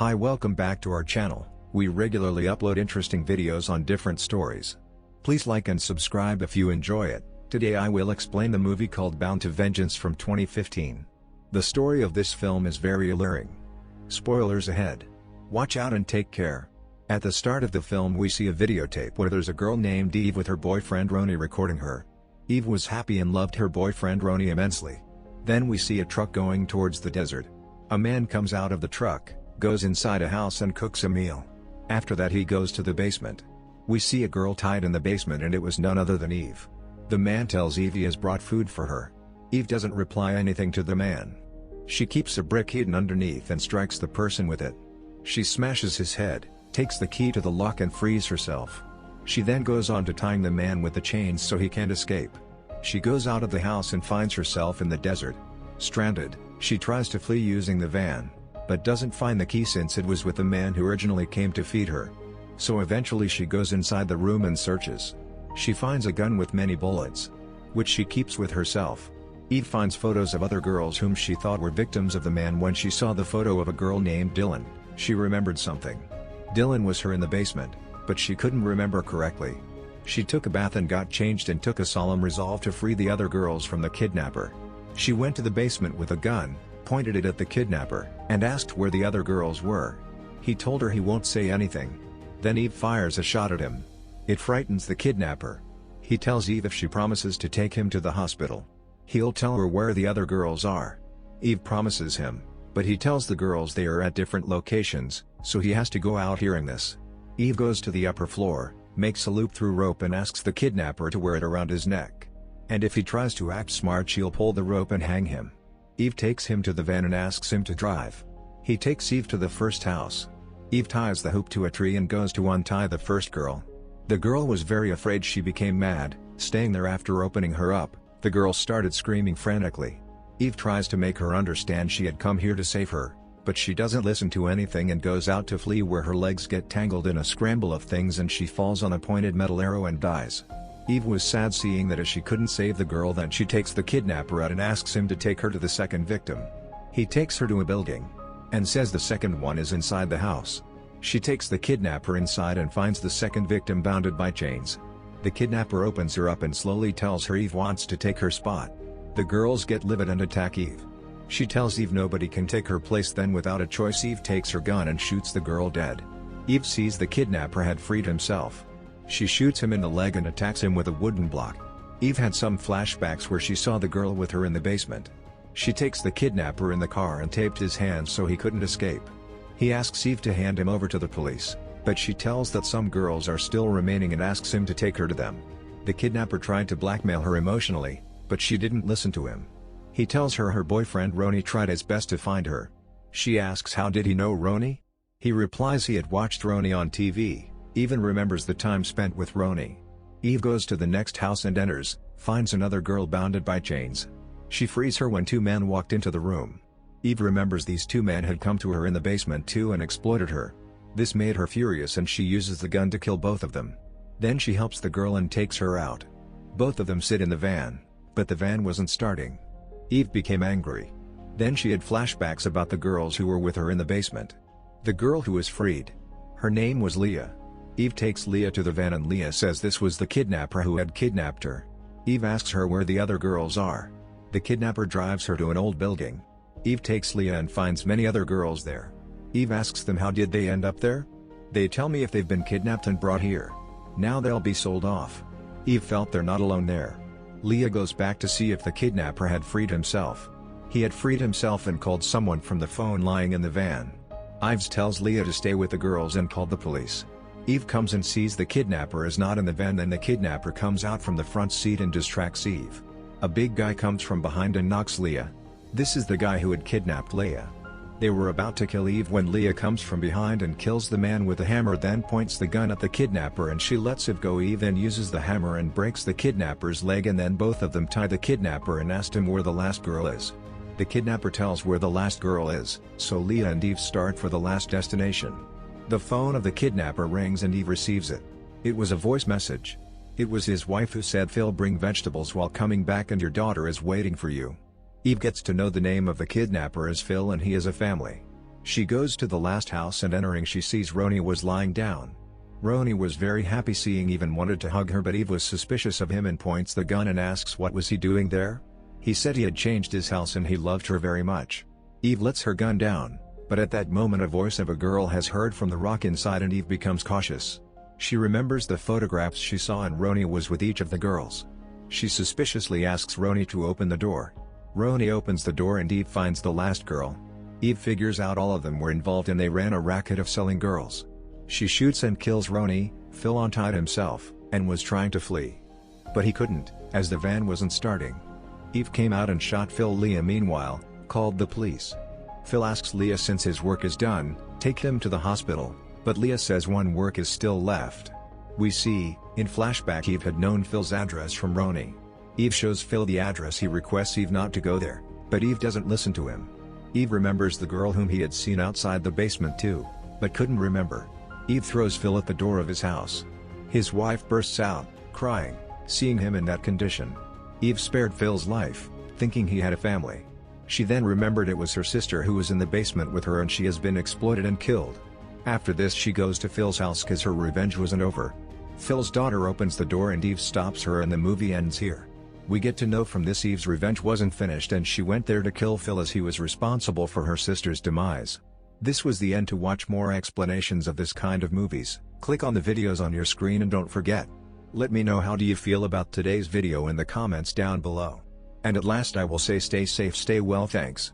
Hi, welcome back to our channel. We regularly upload interesting videos on different stories. Please like and subscribe if you enjoy it. Today I will explain the movie called Bound to Vengeance from 2015. The story of this film is very alluring. Spoilers ahead. Watch out and take care. At the start of the film we see a videotape where there's a girl named Eve with her boyfriend Ronnie recording her. Eve was happy and loved her boyfriend Ronnie immensely. Then we see a truck going towards the desert. A man comes out of the truck, goes inside a house and cooks a meal. After that he goes to the basement. We see a girl tied in the basement and it was none other than Eve. The man tells Eve he has brought food for her. Eve doesn't reply anything to the man. She keeps a brick hidden underneath and strikes the person with it. She smashes his head, takes the key to the lock and frees herself. She then goes on to tying the man with the chains so he can't escape. She goes out of the house and finds herself in the desert. Stranded, she tries to flee using the van, but doesn't find the key since it was with the man who originally came to feed her. So eventually she goes inside the room and searches. She finds a gun with many bullets, which she keeps with herself. Eve finds photos of other girls whom she thought were victims of the man. When she saw the photo of a girl named Dylan, she remembered something. Dylan was her in the basement, but she couldn't remember correctly. She took a bath and got changed and took a solemn resolve to free the other girls from the kidnapper. She went to the basement with a gun, pointed it at the kidnapper, and asked where the other girls were. He told her he won't say anything. Then Eve fires a shot at him. It frightens the kidnapper. He tells Eve if she promises to take him to the hospital, he'll tell her where the other girls are. Eve promises him, but he tells the girls they are at different locations, so he has to go out. Hearing this, Eve goes to the upper floor, makes a loop through rope and asks the kidnapper to wear it around his neck. And if he tries to act smart she'll pull the rope and hang him. Eve takes him to the van and asks him to drive. He takes Eve to the first house. Eve ties the hoop to a tree and goes to untie the first girl. The girl was very afraid. She became mad, staying there. After opening her up, the girl started screaming frantically. Eve tries to make her understand she had come here to save her, but she doesn't listen to anything and goes out to flee, where her legs get tangled in a scramble of things and she falls on a pointed metal arrow and dies. Eve was sad seeing that as she couldn't save the girl. Then she takes the kidnapper out and asks him to take her to the second victim. He takes her to a building, and says the second one is inside the house. She takes the kidnapper inside and finds the second victim bounded by chains. The kidnapper opens her up and slowly tells her Eve wants to take her spot. The girls get livid and attack Eve. She tells Eve nobody can take her place. Then without a choice Eve takes her gun and shoots the girl dead. Eve sees the kidnapper had freed himself. She shoots him in the leg and attacks him with a wooden block. Eve had some flashbacks where she saw the girl with her in the basement. She takes the kidnapper in the car and taped his hands so he couldn't escape. He asks Eve to hand him over to the police, but she tells that some girls are still remaining and asks him to take her to them. The kidnapper tried to blackmail her emotionally, but she didn't listen to him. He tells her boyfriend Ronnie tried his best to find her. She asks how did he know Ronnie? He replies he had watched Ronnie on TV, even remembers the time spent with Ronnie. Eve goes to the next house and enters, finds another girl bounded by chains. She frees her when two men walked into the room. Eve remembers these two men had come to her in the basement too and exploited her. This made her furious and she uses the gun to kill both of them. Then she helps the girl and takes her out. Both of them sit in the van, but the van wasn't starting. Eve became angry. Then she had flashbacks about the girls who were with her in the basement. The girl who was freed, her name was Leah. Eve takes Leah to the van and Leah says this was the kidnapper who had kidnapped her. Eve asks her where the other girls are. The kidnapper drives her to an old building. Eve takes Leah and finds many other girls there. Eve asks them how did they end up there? They tell me if they've been kidnapped and brought here, now they'll be sold off. Eve felt they're not alone there. Leah goes back to see if the kidnapper had freed himself. He had freed himself and called someone from the phone lying in the van. Ives tells Leah to stay with the girls and called the police. Eve comes and sees the kidnapper is not in the van. Then the kidnapper comes out from the front seat and distracts Eve. A big guy comes from behind and knocks Leah. This is the guy who had kidnapped Leah. They were about to kill Eve when Leah comes from behind and kills the man with a hammer, then points the gun at the kidnapper and she lets it go. Eve then uses the hammer and breaks the kidnapper's leg, and then both of them tie the kidnapper and ask him where the last girl is. The kidnapper tells where the last girl is, so Leah and Eve start for the last destination. The phone of the kidnapper rings and Eve receives it. It was a voice message. It was his wife who said, "Phil, bring vegetables while coming back and your daughter is waiting for you." Eve gets to know the name of the kidnapper as Phil and he has a family. She goes to the last house and entering she sees Roni was lying down. Roni was very happy seeing Eve and wanted to hug her, but Eve was suspicious of him and points the gun and asks what was he doing there. He said he had changed his house and he loved her very much. Eve lets her gun down, but at that moment a voice of a girl has heard from the rock inside and Eve becomes cautious. She remembers the photographs she saw and Roni was with each of the girls. She suspiciously asks Roni to open the door. Roni opens the door and Eve finds the last girl. Eve figures out all of them were involved and they ran a racket of selling girls. She shoots and kills Roni. Phil untied himself, and was trying to flee. But he couldn't, as the van wasn't starting. Eve came out and shot Phil. Leah meanwhile, called the police. Phil asks Leah since his work is done, take him to the hospital, but Leah says one work is still left. We see, in flashback Eve had known Phil's address from Roni. Eve shows Phil the address. He requests Eve not to go there, but Eve doesn't listen to him. Eve remembers the girl whom he had seen outside the basement too, but couldn't remember. Eve throws Phil at the door of his house. His wife bursts out, crying, seeing him in that condition. Eve spared Phil's life, thinking he had a family. She then remembered it was her sister who was in the basement with her and she has been exploited and killed. After this she goes to Phil's house cause her revenge wasn't over. Phil's daughter opens the door and Eve stops her and the movie ends here. We get to know from this Eve's revenge wasn't finished and she went there to kill Phil as he was responsible for her sister's demise. This was the end. To watch more explanations of this kind of movies, click on the videos on your screen and don't forget. Let me know how do you feel about today's video in the comments down below. And at last I will say stay safe, stay well, thanks.